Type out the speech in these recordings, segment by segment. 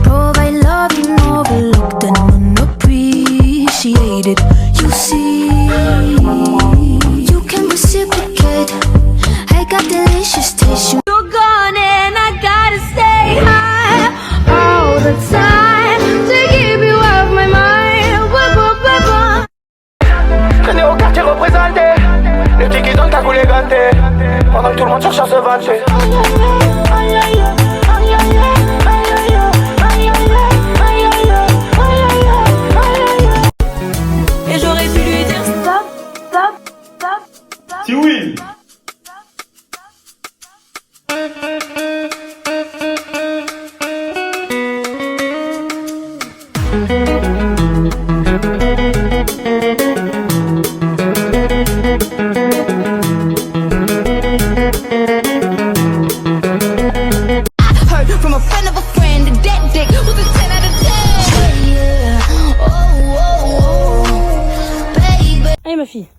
Provide loving overlooked and unappreciated. You see, you can reciprocate. I got delicious taste. You're gone and I gotta stay high all the time to keep you off my mind. Traîner au quartier représenté, les filles qui donnent ta coulée gâtée, pendant que tout le monde cherche à se vanter. Et j'aurais pu lui dire stop, stop, stop, stop. Si oui. From a friend of a friend, that dick was a 10 out of 10. Yeah. Oh, oh, oh, baby. Allez ma fille.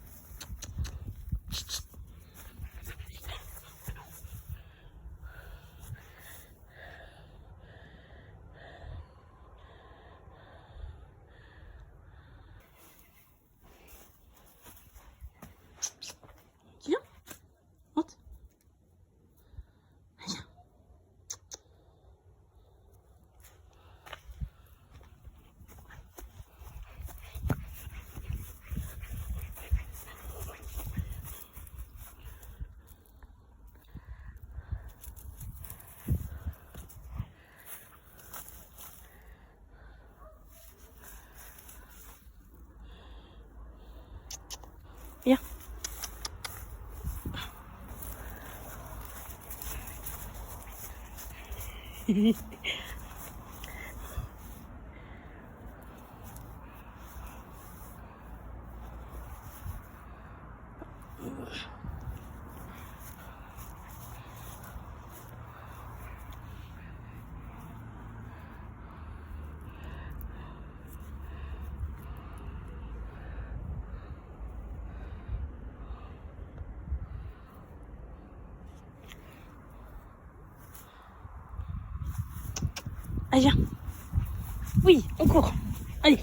Viens. Monte. Viens. Viens. Allez, viens. Oui, on court. Allez.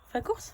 Fais la course.